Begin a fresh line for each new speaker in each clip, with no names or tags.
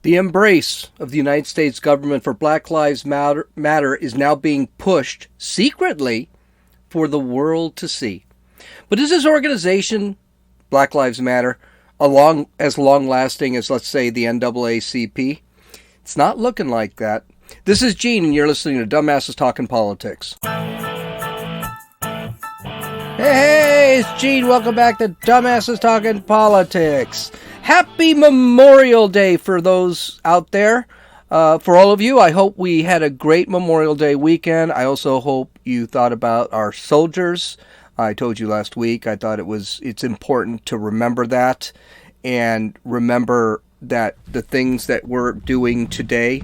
The embrace of the United States government for Black Lives Matter is now being pushed secretly for the world to see. But is this organization, Black Lives Matter, as long-lasting as, let's say, the NAACP? It's not looking like that. This is Gene, and you're listening to Dumbasses Talking Politics. Hey, it's Gene. Welcome back to Dumbasses Talking Politics. Happy Memorial Day for those out there. For all of you, I hope we had a great Memorial Day weekend. I also hope you thought about our soldiers. I told you last week, I thought it's important to remember that and remember that the things that we're doing today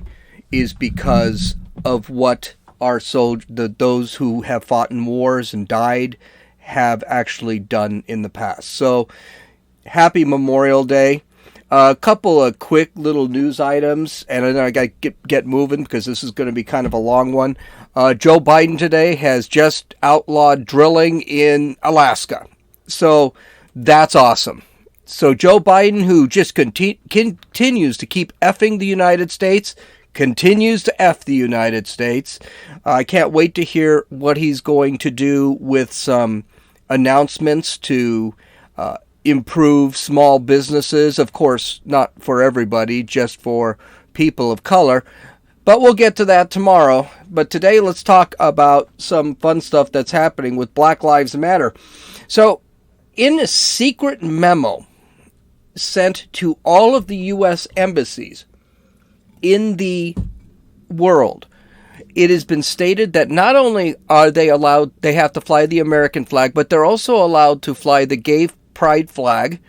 is because of what our those who have fought in wars and died have actually done in the past. So, happy Memorial Day. A couple of quick little news items, and then I got to get moving because this is going to be kind of a long one. Joe Biden today has just outlawed drilling in Alaska. So that's awesome. So Joe Biden, who just continues to keep effing the United States, continues to F the United States. I can't wait to hear what he's going to do with some announcements to improve small businesses. Of course, not for everybody, just for people of color. But we'll get to that tomorrow. But today, let's talk about some fun stuff that's happening with Black Lives Matter. So, in a secret memo sent to all of the U.S. embassies in the world, it has been stated that not only are they have to fly the American flag, but they're also allowed to fly the gay pride flag,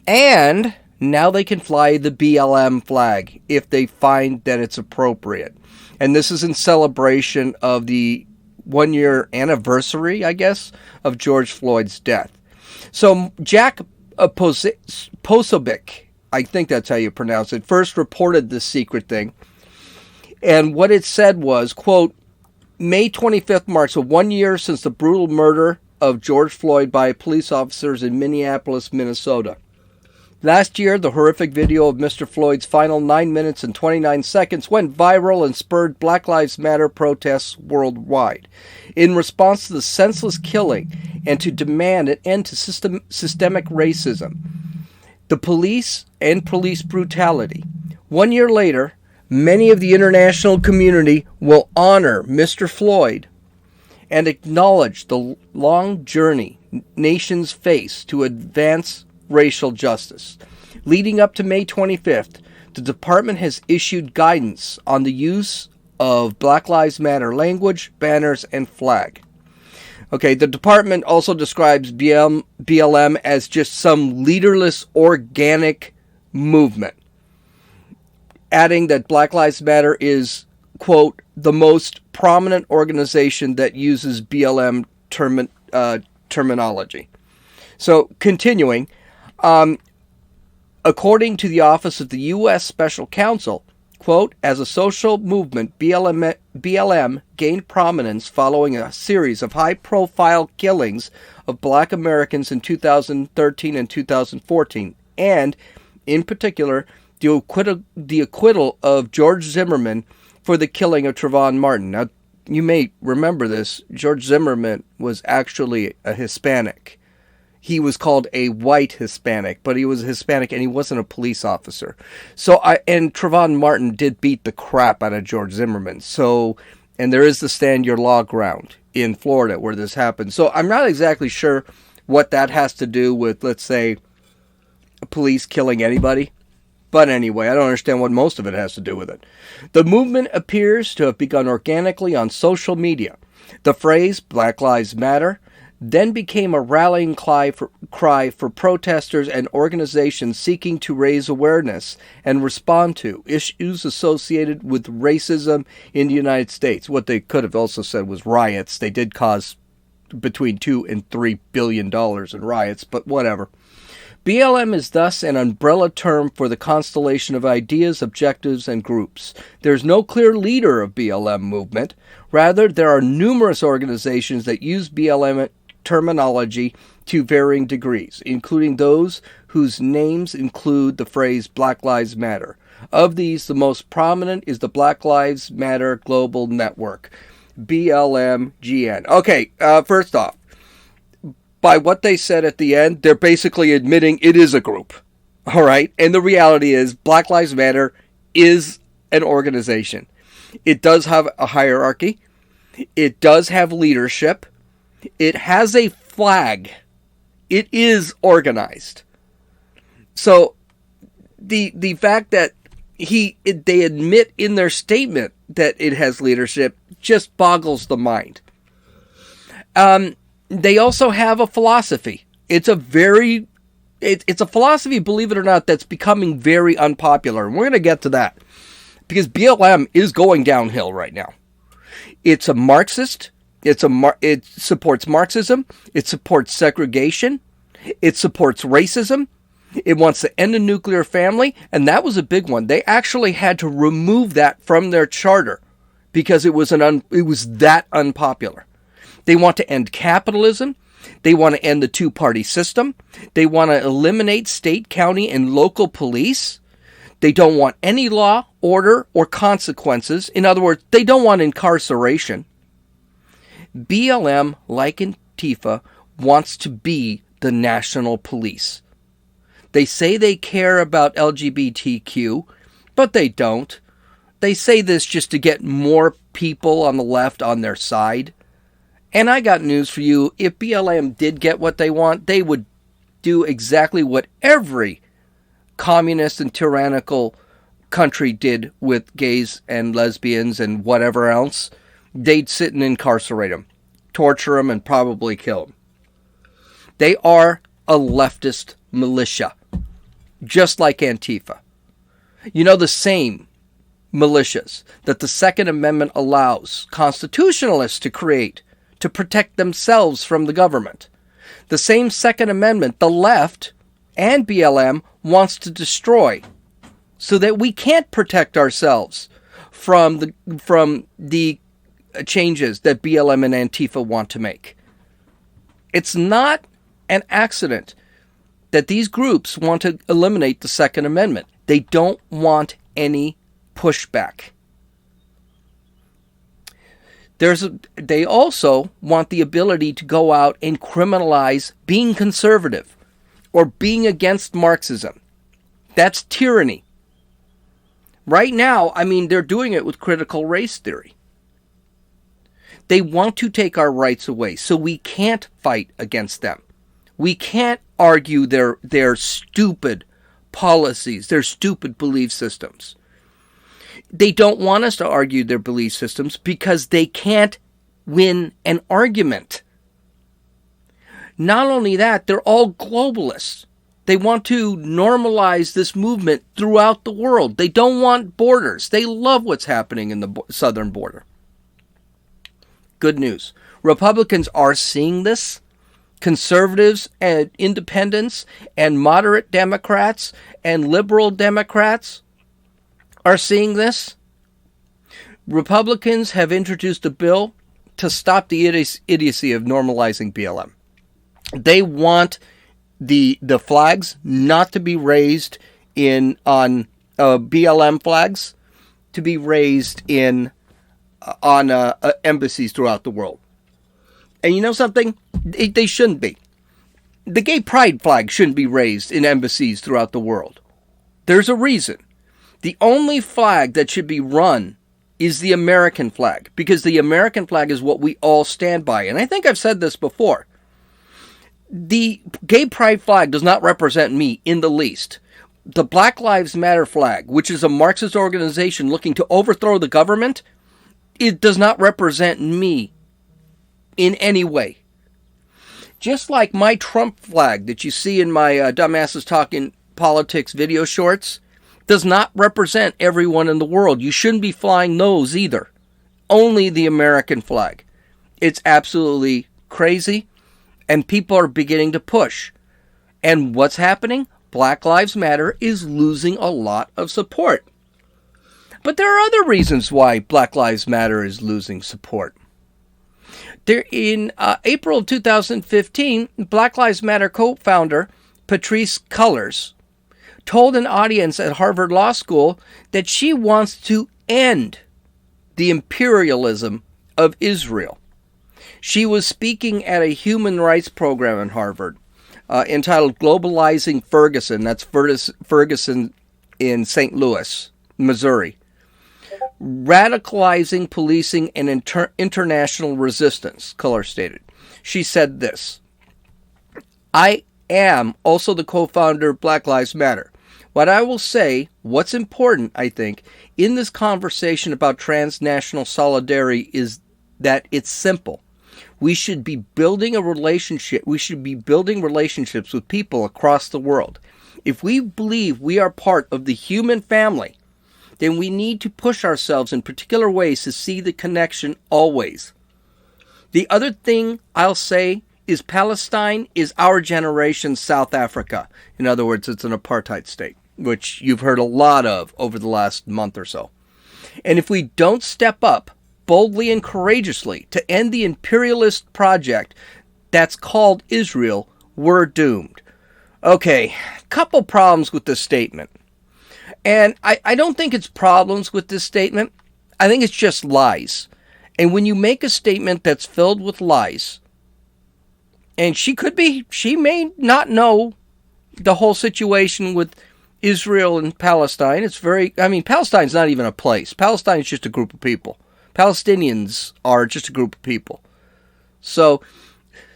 and now they can fly the BLM flag if they find that it's appropriate. And this is in celebration of the 1-year anniversary, I guess, of George Floyd's death. So Jack Posobiec, I think that's how you pronounce it, first reported this secret thing. And what it said was, quote, May 25th marks 1 year since the brutal murder of George Floyd by police officers in Minneapolis, Minnesota. Last year, the horrific video of Mr. Floyd's final 9 minutes and 29 seconds went viral and spurred Black Lives Matter protests worldwide. In response to the senseless killing and to demand an end to systemic racism, the police and police brutality, 1 year later, many of the international community will honor Mr. Floyd and acknowledge the long journey nations face to advance racial justice. Leading up to May 25th, the department has issued guidance on the use of Black Lives Matter language, banners, and flag. Okay, the department also describes BLM as just some leaderless organic movement, adding that Black Lives Matter is, quote, the most prominent organization that uses BLM terminology. So, continuing, according to the Office of the U.S. Special Counsel, quote, as a social movement, BLM gained prominence following a series of high-profile killings of Black Americans in 2013 and 2014, and, in particular, the acquittal of George Zimmerman for the killing of Trayvon Martin. Now, you may remember this. George Zimmerman was actually a Hispanic. He was called a white Hispanic, but he was a Hispanic and he wasn't a police officer. And Trayvon Martin did beat the crap out of George Zimmerman. And there is the Stand Your Law ground in Florida where this happened. So I'm not exactly sure what that has to do with, let's say, police killing anybody. But anyway, I don't understand what most of it has to do with it. The movement appears to have begun organically on social media. The phrase Black Lives Matter then became a rallying cry for protesters and organizations seeking to raise awareness and respond to issues associated with racism in the United States. What they could have also said was riots. They did cause between $2 and $3 billion in riots, but whatever. BLM is thus an umbrella term for the constellation of ideas, objectives, and groups. There's no clear leader of BLM movement. Rather, there are numerous organizations that use BLM terminology to varying degrees, including those whose names include the phrase Black Lives Matter. Of these, the most prominent is the Black Lives Matter Global Network, BLMGN. Okay, first off, by what they said at the end, they're basically admitting it is a group. All right? And the reality is Black Lives Matter is an organization. It does have a hierarchy. It does have leadership. It has a flag. It is organized. So the fact that they admit in their statement that it has leadership just boggles the mind. They also have a philosophy. It's a philosophy, believe it or not, that's becoming very unpopular. And we're going to get to that. Because BLM is going downhill right now. It's a Marxist. It supports Marxism. It supports segregation. It supports racism. It wants to end the nuclear family. And that was a big one. They actually had to remove that from their charter because it was that unpopular. They want to end capitalism. They want to end the two-party system. They want to eliminate state, county, and local police. They don't want any law, order, or consequences. In other words, they don't want incarceration. BLM, like Antifa, wants to be the national police. They say they care about LGBTQ, but they don't. They say this just to get more people on the left on their side. And I got news for you. If BLM did get what they want, they would do exactly what every communist and tyrannical country did with gays and lesbians and whatever else. They'd sit and incarcerate them, torture them, and probably kill them. They are a leftist militia, just like Antifa. You know, the same militias that the Second Amendment allows constitutionalists to create to protect themselves from the government. The same Second Amendment the left and BLM wants to destroy so that we can't protect ourselves from the changes that BLM and Antifa want to make. It's not an accident that these groups want to eliminate the Second Amendment. They don't want any pushback. They also want the ability to go out and criminalize being conservative or being against Marxism. That's tyranny. Right now, they're doing it with critical race theory. They want to take our rights away, so we can't fight against them. We can't argue their stupid policies, their stupid belief systems. They don't want us to argue their belief systems because they can't win an argument. Not only that, they're all globalists. They want to normalize this movement throughout the world. They don't want borders. They love what's happening in the southern border. Good news. Republicans are seeing this. Conservatives and independents and moderate Democrats and liberal Democrats are seeing this. Republicans have introduced a bill to stop the idiocy of normalizing BLM. They want the flags not to be raised on BLM flags to be raised on embassies throughout the world. And you know something? They shouldn't be. The gay pride flag shouldn't be raised in embassies throughout the world. There's a reason. The only flag that should be run is the American flag, because the American flag is what we all stand by. And I think I've said this before. The gay pride flag does not represent me in the least. The Black Lives Matter flag, which is a Marxist organization looking to overthrow the government, it does not represent me in any way. Just like my Trump flag that you see in my Dumbasses Talking Politics video shorts does not represent everyone in the world. You shouldn't be flying those either. Only the American flag. It's absolutely crazy, and people are beginning to push. And what's happening? Black Lives Matter is losing a lot of support. But there are other reasons why Black Lives Matter is losing support. In April of 2015, Black Lives Matter co-founder Patrisse Cullors told an audience at Harvard Law School that she wants to end the imperialism of Israel. She was speaking at a human rights program in Harvard entitled Globalizing Ferguson. That's Ferguson in St. Louis, Missouri. Radicalizing Policing and International Resistance, Culler stated. She said this: I am also the co-founder of Black Lives Matter. What I will say, what's important, I think, in this conversation about transnational solidarity is that it's simple. We should be building a relationship. We should be building relationships with people across the world. If we believe we are part of the human family, then we need to push ourselves in particular ways to see the connection always. The other thing I'll say is Palestine is our generation's South Africa. In other words, it's an apartheid state, which you've heard a lot of over the last month or so. And if we don't step up boldly and courageously to end the imperialist project that's called Israel, we're doomed. Okay, couple problems with this statement. And I don't think it's problems with this statement. I think it's just lies. And when you make a statement that's filled with lies, and she may not know the whole situation with Israel and Palestine. Palestine's not even a place. Palestine's just a group of people. Palestinians are just a group of people. So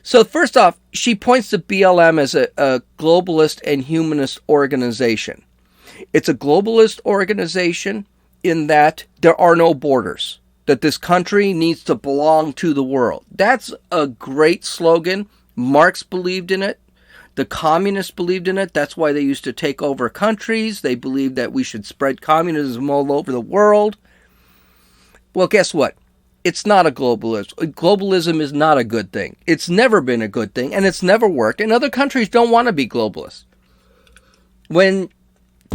first off, she points to BLM as a globalist and humanist organization. It's a globalist organization in that there are no borders, that this country needs to belong to the world. That's a great slogan. Marx believed in it. The communists believed in it. That's why they used to take over countries. They believed that we should spread communism all over the world. Well, guess what? It's not a globalist. Globalism is not a good thing. It's never been a good thing, and it's never worked. And other countries don't want to be globalists. When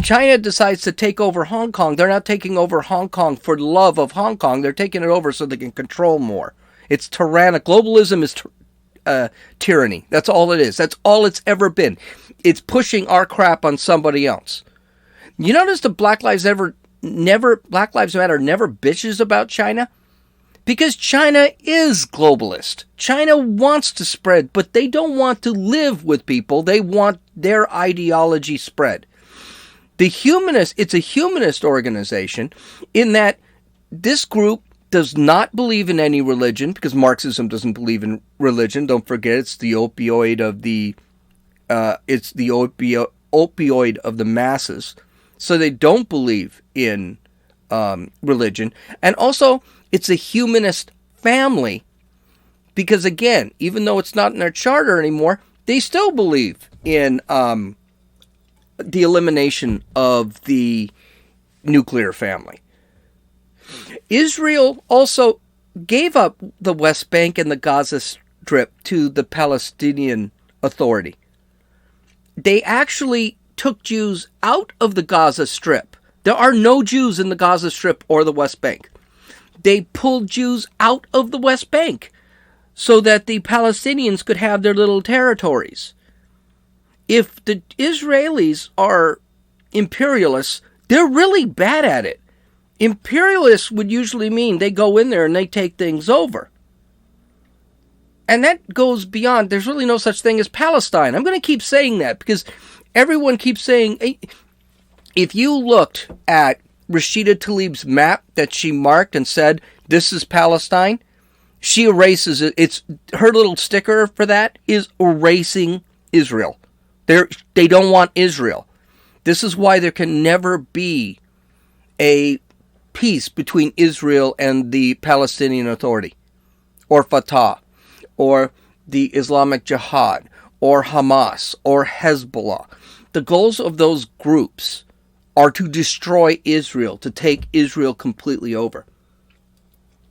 China decides to take over Hong Kong, they're not taking over Hong Kong for the love of Hong Kong. They're taking it over so they can control more. It's tyrannic. Globalism is tyranny. That's all it is. That's all it's ever been. It's pushing our crap on somebody else. You notice the Black Lives Matter never bitches about China? Because China is globalist. China wants to spread, but they don't want to live with people. They want their ideology spread. It's a humanist organization in that this group does not believe in any religion, because Marxism doesn't believe in religion. Don't forget, it's the opioid of the opioid of the masses. So they don't believe in religion, and also it's a humanist family, because again, even though it's not in their charter anymore, they still believe in the elimination of the nuclear family. Israel also gave up the West Bank and the Gaza Strip to the Palestinian Authority. They actually took Jews out of the Gaza Strip. There are no Jews in the Gaza Strip or the West Bank. They pulled Jews out of the West Bank so that the Palestinians could have their little territories. If the Israelis are imperialists, they're really bad at it. Imperialists would usually mean they go in there and they take things over. And that goes beyond, there's really no such thing as Palestine. I'm going to keep saying that because everyone keeps saying, if you looked at Rashida Tlaib's map that she marked and said, this is Palestine, she erases it. It's her little sticker for that is erasing Israel. They don't want Israel. This is why there can never be a peace between Israel and the Palestinian Authority, or Fatah, or the Islamic Jihad, or Hamas, or Hezbollah. The goals of those groups are to destroy Israel, to take Israel completely over.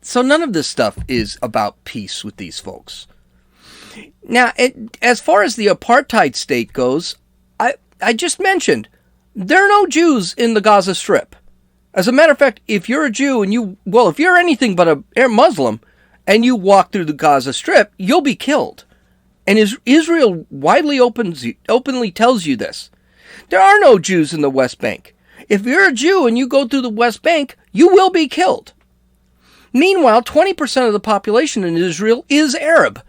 So none of this stuff is about peace with these folks. Now, as far as the apartheid state goes, I just mentioned, there are no Jews in the Gaza Strip. As a matter of fact, if you're a Jew and if you're anything but a Muslim and you walk through the Gaza Strip, you'll be killed. And Israel openly tells you this. There are no Jews in the West Bank. If you're a Jew and you go through the West Bank, you will be killed. Meanwhile, 20% of the population in Israel is Arab.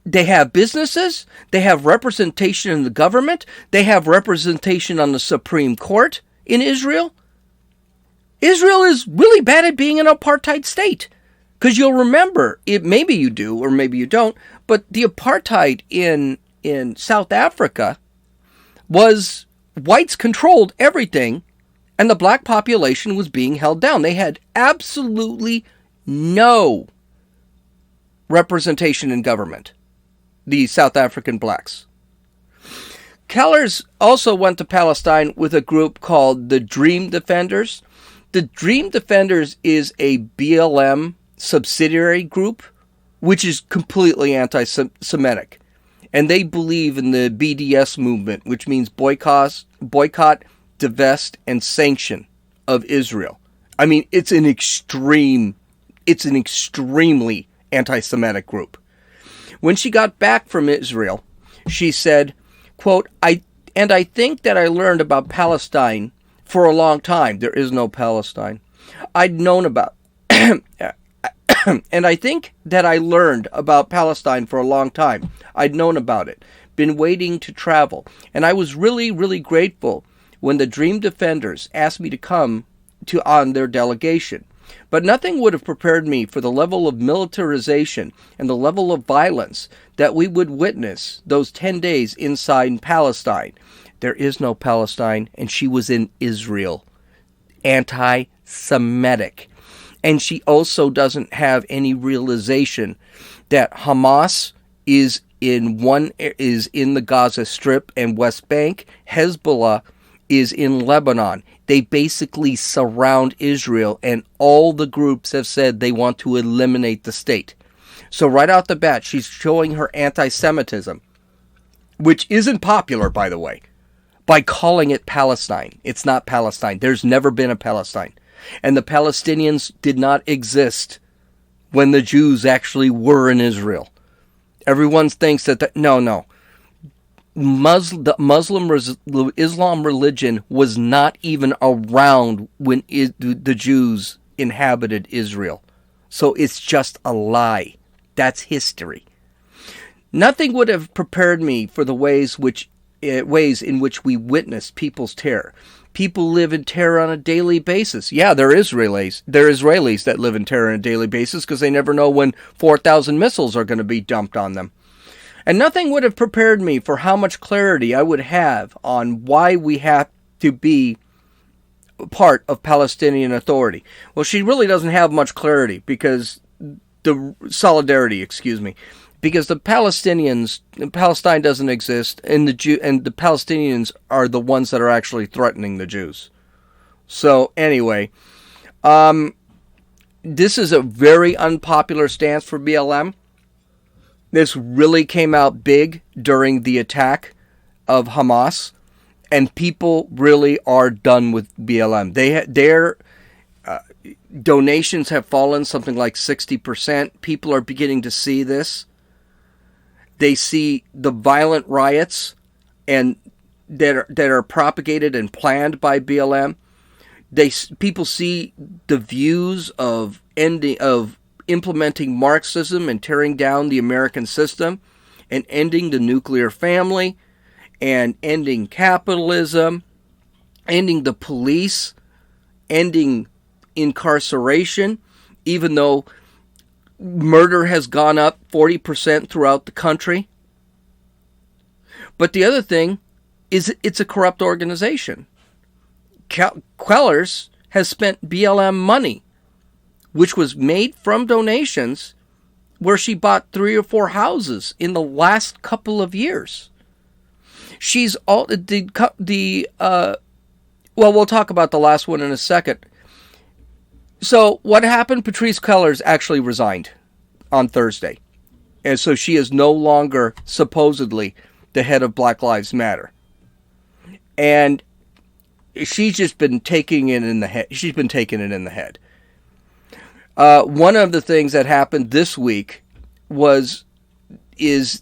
They have businesses, they have representation in the government, they have representation on the Supreme Court in Israel. Israel is really bad at being an apartheid state. Because you'll remember, maybe you do or maybe you don't, but the apartheid in South Africa was whites controlled everything and the black population was being held down. They had absolutely no representation in government, the South African blacks. Kellers also went to Palestine with a group called the Dream Defenders. The Dream Defenders is a BLM subsidiary group, which is completely anti-Semitic. And they believe in the BDS movement, which means boycott, divest, and sanction of Israel. I mean, it's an extremely anti-Semitic group. When she got back from Israel, she said, quote, I think that I learned about Palestine for a long time. There is no Palestine. I'd known about and I think that I learned about Palestine for a long time. I'd known about it, been waiting to travel, and I was really, really grateful when the Dream Defenders asked me to come on their delegation. But nothing would have prepared me for the level of militarization and the level of violence that we would witness those 10 days inside Palestine. There is no Palestine, and she was in Israel. Anti-Semitic. And she also doesn't have any realization that Hamas is in the Gaza Strip and West Bank. Hezbollah is in Lebanon. They basically surround Israel, and all the groups have said they want to eliminate the state. So right out the bat, she's showing her anti-Semitism, which isn't popular, by the way, by calling it Palestine. It's not Palestine. There's never been a Palestine. And the Palestinians did not exist when the Jews actually were in Israel. Everyone thinks that no. Islam religion was not even around when the Jews inhabited Israel. So it's just a lie. That's history. Nothing would have prepared me for the ways in which we witness people's terror. People live in terror on a daily basis. Yeah, they're Israelis. They're Israelis that live in terror on a daily basis because they never know when 4,000 missiles are going to be dumped on them. And nothing would have prepared me for how much clarity I would have on why we have to be part of Palestinian Authority. Well, she really doesn't have much clarity because because the Palestine doesn't exist, and the Palestinians are the ones that are actually threatening the Jews. So anyway, this is a very unpopular stance for BLM. This really came out big during the attack of Hamas, and people really are done with BLM. Their donations have fallen something like 60%. People are beginning to see this. They see the violent riots and that are propagated and planned by BLM. People see the views of implementing Marxism and tearing down the American system and ending the nuclear family and ending capitalism, ending the police, ending incarceration, even though murder has gone up 40% throughout the country. But the other thing is it's a corrupt organization. Kellers has spent BLM money, which was made from donations, where she bought 3 or 4 houses in the last couple of years. She's all we'll talk about the last one in a second. So what happened? Patrice Kellers actually resigned on Thursday. And so she is no longer supposedly the head of Black Lives Matter. And she's just been taking it in the head. She's been taking it in the head. One of the things that happened this week is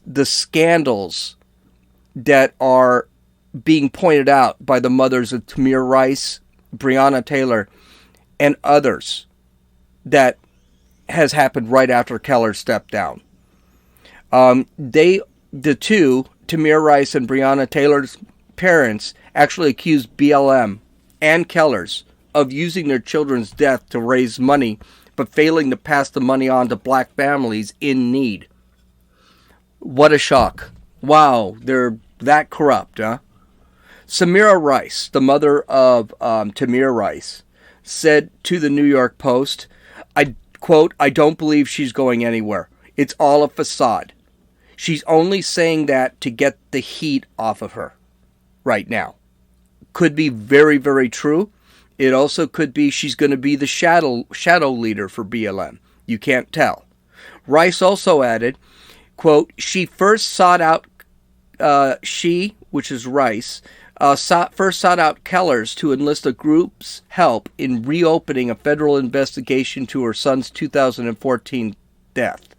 the scandals that are being pointed out by the mothers of Tamir Rice, Breonna Taylor, and others that has happened right after Keller stepped down. The two, Tamir Rice and Breonna Taylor's parents, actually accused BLM and Keller's of using their children's death to raise money, but failing to pass the money on to black families in need. What a shock. Wow, they're that corrupt, huh? Samira Rice, the mother of Tamir Rice, said to the New York Post, I quote, "I don't believe she's going anywhere. It's all a facade. She's only saying that to get the heat off of her right now." Could be very, very true. It also could be she's going to be the shadow leader for BLM. You can't tell. Rice also added, quote, first sought out Keller's to enlist a group's help in reopening a federal investigation to her son's 2014 death.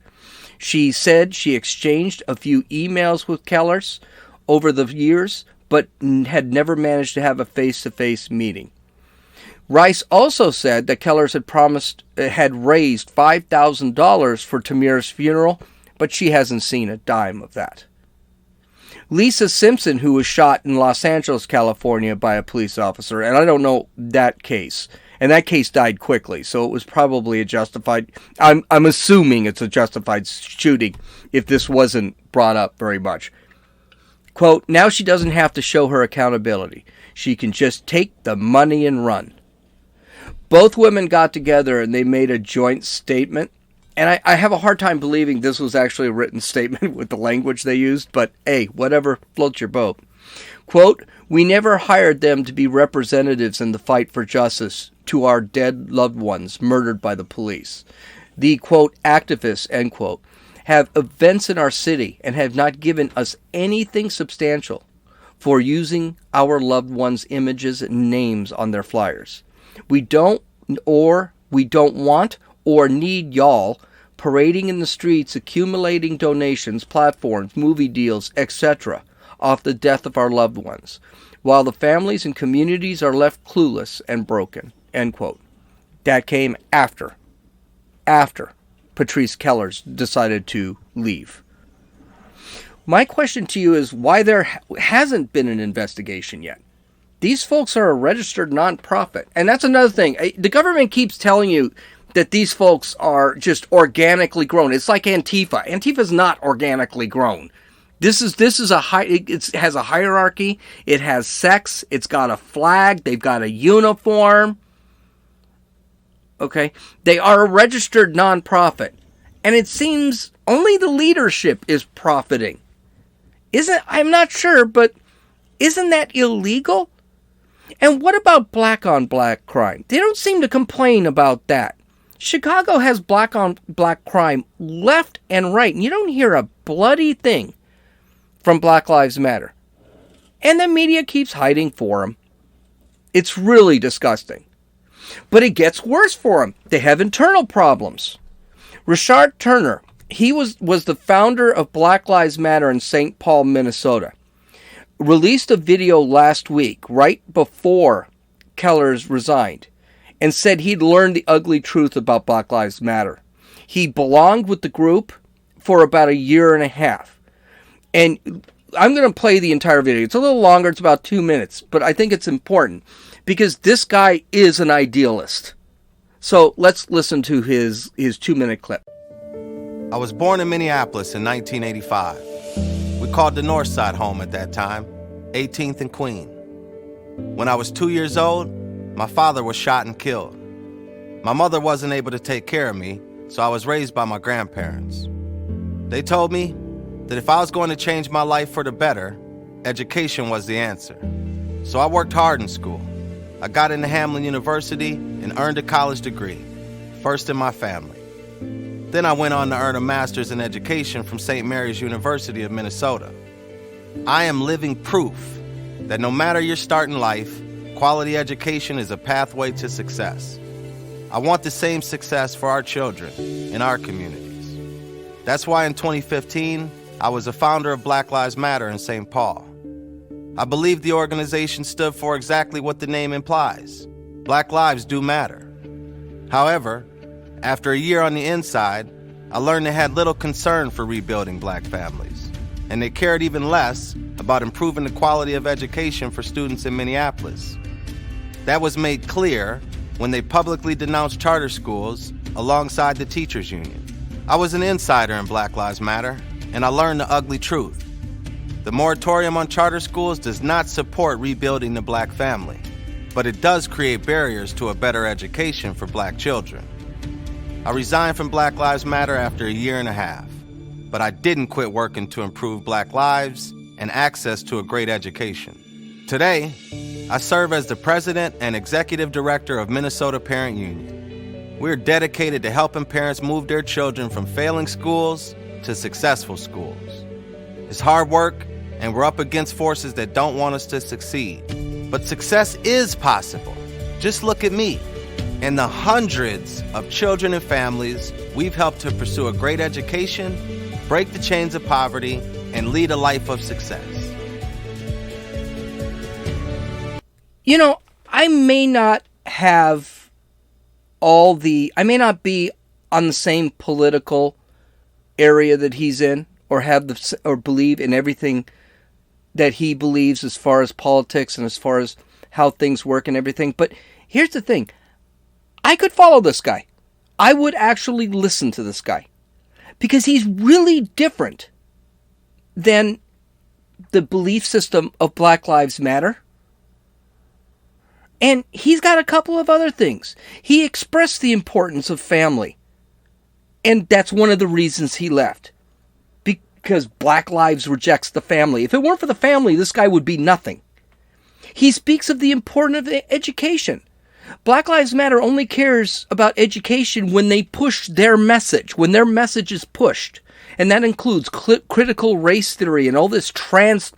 She said she exchanged a few emails with Keller's over the years, but had never managed to have a face-to-face meeting. Rice also said that Keller's had raised $5,000 for Tamir's funeral, but she hasn't seen a dime of that. Lisa Simpson, who was shot in Los Angeles, California by a police officer, and I don't know that case, and that case died quickly, so it was probably a justified, I'm assuming it's a justified shooting if this wasn't brought up very much. Quote, now she doesn't have to show her accountability. She can just take the money and run. Both women got together and they made a joint statement. And I have a hard time believing this was actually a written statement with the language they used, but hey, whatever floats your boat. Quote, we never hired them to be representatives in the fight for justice to our dead loved ones murdered by the police. The, quote, activists, end quote, have events in our city and have not given us anything substantial for using our loved ones' images and names on their flyers. We don't want or need y'all parading in the streets, accumulating donations, platforms, movie deals, etc. off the death of our loved ones, while the families and communities are left clueless and broken, end quote. That came after Patrice Keller's decided to leave. My question to you is why there hasn't been an investigation yet. These folks are a registered nonprofit. And that's another thing. The government keeps telling you that these folks are just organically grown. It's like Antifa. Antifa is not organically grown. This is it has a hierarchy. It has sex. It's got a flag. They've got a uniform. Okay. They are a registered nonprofit. And it seems only the leadership is profiting. I'm not sure, but isn't that illegal? And what about black-on-black crime? They don't seem to complain about that. Chicago has black-on-black crime left and right, and you don't hear a bloody thing from Black Lives Matter. And the media keeps hiding for them. It's really disgusting. But it gets worse for them. They have internal problems. Richard Turner, he was the founder of Black Lives Matter in St. Paul, Minnesota. Released a video last week, right before Keller's resigned, and said he'd learned the ugly truth about Black Lives Matter. He belonged with the group for about a year and a half. And I'm going to play the entire video. It's a little longer. It's about 2 minutes. But I think it's important because this guy is an idealist. So let's listen to his 2-minute clip.
I was born in Minneapolis in 1985. We called the North Side home at that time, 18th and Queen. When I was 2 years old, my father was shot and killed. My mother wasn't able to take care of me, so I was raised by my grandparents. They told me that if I was going to change my life for the better, education was the answer. So I worked hard in school. I got into Hamline University and earned a college degree, first in my family. Then I went on to earn a master's in education from St. Mary's University of Minnesota. I am living proof that no matter your start in life, quality education is a pathway to success. I want the same success for our children in our communities. That's why in 2015, I was a founder of Black Lives Matter in St. Paul. I believed the organization stood for exactly what the name implies. Black lives do matter. However, after a year on the inside, I learned they had little concern for rebuilding black families, and they cared even less about improving the quality of education for students in Minneapolis. That was made clear when they publicly denounced charter schools alongside the teachers' union. I was an insider in Black Lives Matter, and I learned the ugly truth. The moratorium on charter schools does not support rebuilding the black family, but it does create barriers to a better education for black children. I resigned from Black Lives Matter after a year and a half, but I didn't quit working to improve black lives and access to a great education. Today, I serve as the president and executive director of Minnesota Parent Union. We're dedicated to helping parents move their children from failing schools to successful schools. It's hard work, and we're up against forces that don't want us to succeed. But success is possible. Just look at me and the hundreds of children and families we've helped to pursue a great education, break the chains of poverty, and lead a life of success.
You know, I may not be on the same political area that he's in, or believe in everything that he believes as far as politics and as far as how things work and everything. But here's the thing. I could follow this guy. I would actually listen to this guy, because he's really different than the belief system of Black Lives Matter. And he's got a couple of other things. He expressed the importance of family, and that's one of the reasons he left. Because Black Lives rejects the family. If it weren't for the family, this guy would be nothing. He speaks of the importance of education. Black Lives Matter only cares about education when they push their message, when their message is pushed. And that includes critical race theory and all this trans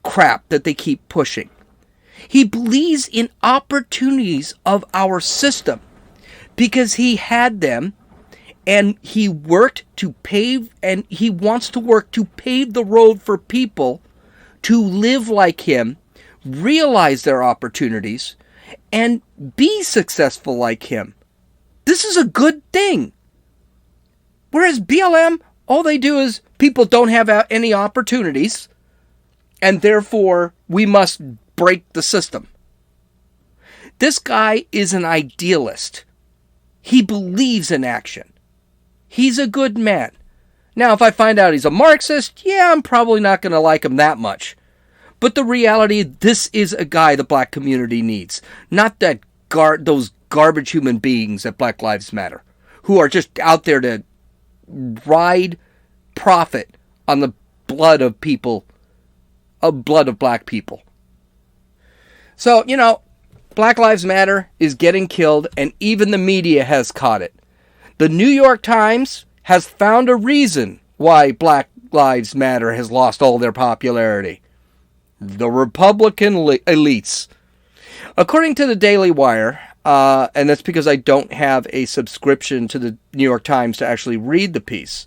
crap that they keep pushing. He believes in opportunities of our system because he had them. And he worked to pave, and he wants to work to pave the road for people to live like him, realize their opportunities, and be successful like him. This is a good thing. Whereas BLM, all they do is people don't have any opportunities, and therefore we must break the system. This guy is an idealist. He believes in action. He's a good man. Now, if I find out he's a Marxist, yeah, I'm probably not going to like him that much. But the reality, this is a guy the black community needs. Not those garbage human beings at Black Lives Matter, who are just out there to profit on the blood of black people. So, Black Lives Matter is getting killed, and even the media has caught it. The New York Times has found a reason why Black Lives Matter has lost all their popularity. The Republican elites. According to the Daily Wire, and that's because I don't have a subscription to the New York Times to actually read the piece,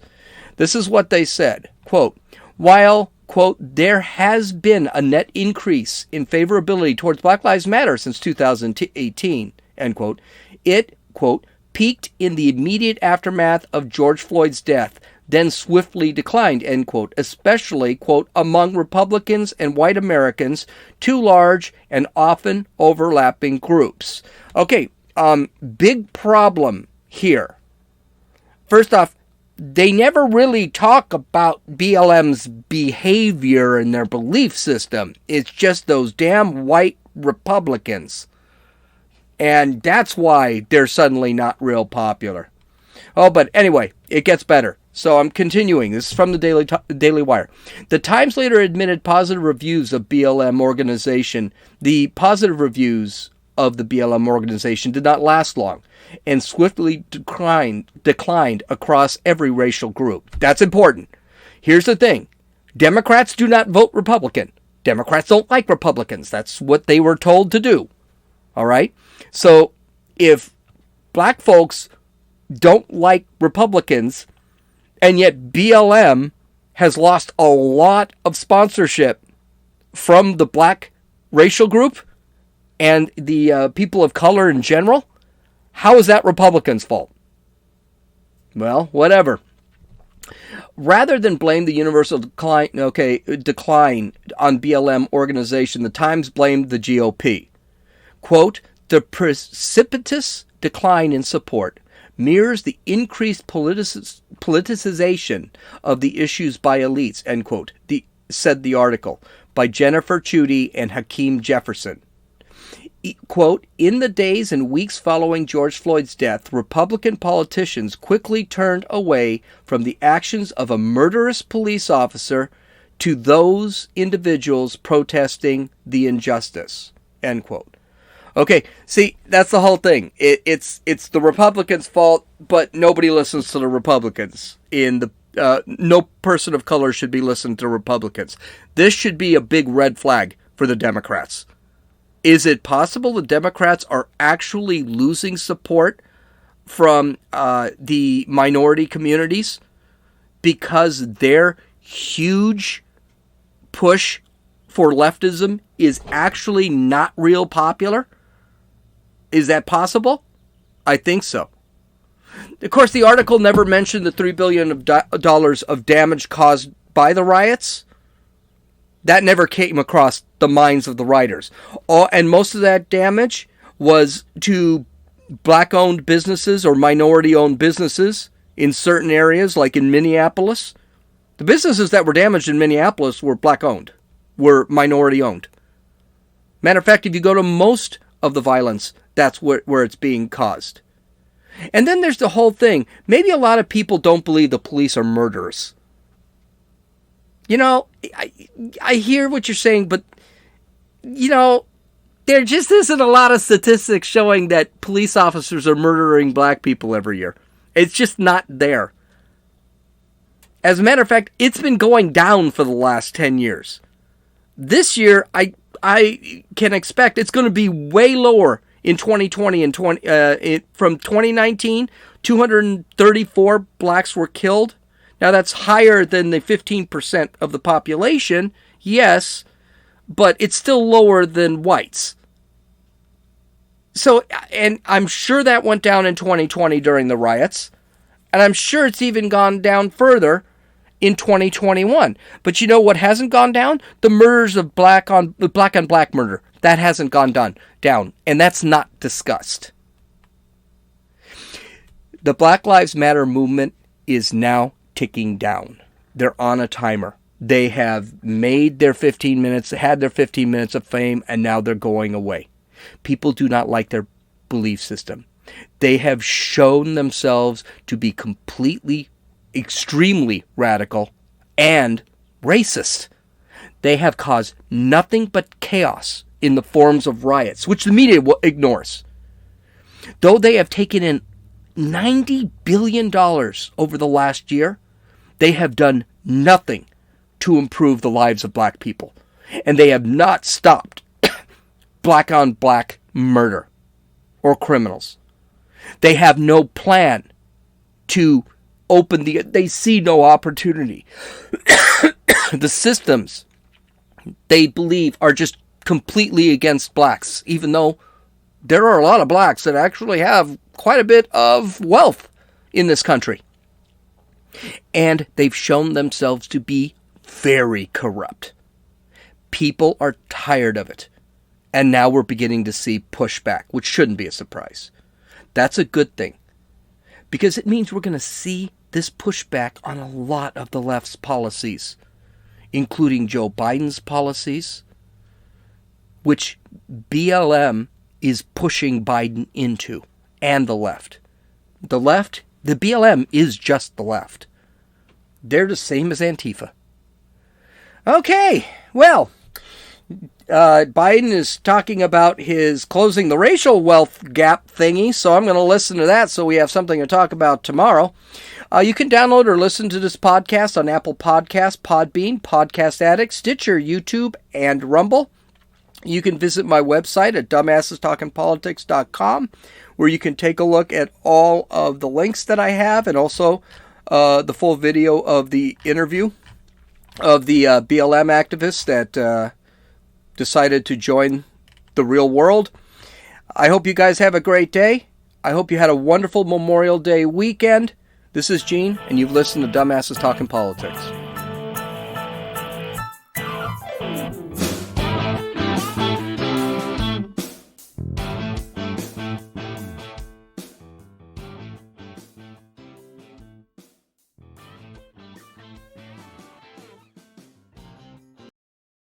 this is what they said. Quote, while, quote, there has been a net increase in favorability towards Black Lives Matter since 2018, end quote, it, quote, peaked in the immediate aftermath of George Floyd's death, then swiftly declined, end quote, especially, quote, among Republicans and white Americans, two large and often overlapping groups. Okay, big problem here. First off, they never really talk about BLM's behavior and their belief system. It's just those damn white Republicans. And that's why they're suddenly not real popular. Oh, but anyway, it gets better. So I'm continuing. This is from the Daily Wire. The Times later admitted positive reviews of BLM organization. The positive reviews of the BLM organization did not last long and swiftly declined across every racial group. That's important. Here's the thing. Democrats do not vote Republican. Democrats don't like Republicans. That's what they were told to do. All right? So if black folks don't like Republicans, and yet BLM has lost a lot of sponsorship from the black racial group and the people of color in general, how is that Republicans' fault? Well, whatever. Rather than blame the universal decline on BLM organization, the Times blamed the GOP. Quote, the precipitous decline in support mirrors the increased politicization of the issues by elites, end quote, said the article by Jennifer Chudy and Hakeem Jefferson. Quote, in the days and weeks following George Floyd's death, Republican politicians quickly turned away from the actions of a murderous police officer to those individuals protesting the injustice, end quote. Okay, see, that's the whole thing. It's the Republicans' fault, but nobody listens to the Republicans. No person of color should be listening to Republicans. This should be a big red flag for the Democrats. Is it possible the Democrats are actually losing support from the minority communities because their huge push for leftism is actually not real popular? Is that possible? I think so. Of course, the article never mentioned the $3 billion of damage caused by the riots. That never came across the minds of the writers. And most of that damage was to black-owned businesses or minority-owned businesses in certain areas, like in Minneapolis. The businesses that were damaged in Minneapolis were black-owned, were minority-owned. Matter of fact, if you go to most of the violence, that's where it's being caused. And then there's the whole thing. Maybe a lot of people don't believe the police are murderers. You know, I hear what you're saying, but, you know, there just isn't a lot of statistics showing that police officers are murdering black people every year. It's just not there. As a matter of fact, it's been going down for the last 10 years. This year, I can expect it's going to be way lower in 2020 and from 2019, 234 blacks were killed. Now, that's higher than the 15% of the population, yes, but it's still lower than whites. So, and I'm sure that went down in 2020 during the riots, and I'm sure it's even gone down further in 2021. But you know what hasn't gone down? The murders of black on black murder. That hasn't gone down, and that's not discussed. The Black Lives Matter movement is now ticking down. They're on a timer. They have made their 15 minutes, had their 15 minutes of fame, and now they're going away. People do not like their belief system. They have shown themselves to be completely, extremely radical and racist. They have caused nothing but chaos in the forms of riots, which the media ignores. Though they have taken in $90 billion over the last year, they have done nothing to improve the lives of black people. And they have not stopped black-on-black murder or criminals. They have no plan to open they see no opportunity. The systems, they believe, are just completely against blacks, even though there are a lot of blacks that actually have quite a bit of wealth in this country. And they've shown themselves to be very corrupt. People are tired of it. And now we're beginning to see pushback, which shouldn't be a surprise. That's a good thing, because it means we're going to see this pushback on a lot of the left's policies, including Joe Biden's policies, which BLM is pushing Biden into, and the left. The left, the BLM is just the left. They're the same as Antifa. Okay, well, Biden is talking about his closing the racial wealth gap thingy, so I'm going to listen to that so we have something to talk about tomorrow. You can download or listen to this podcast on Apple Podcasts, Podbean, Podcast Addict, Stitcher, YouTube, and Rumble. You can visit my website at dumbassestalkingpolitics.com, where you can take a look at all of the links that I have, and also the full video of the interview of the BLM activist that decided to join the real world. I hope you guys have a great day. I hope you had a wonderful Memorial Day weekend. This is Gene, and you've listened to Dumbasses Talking Politics.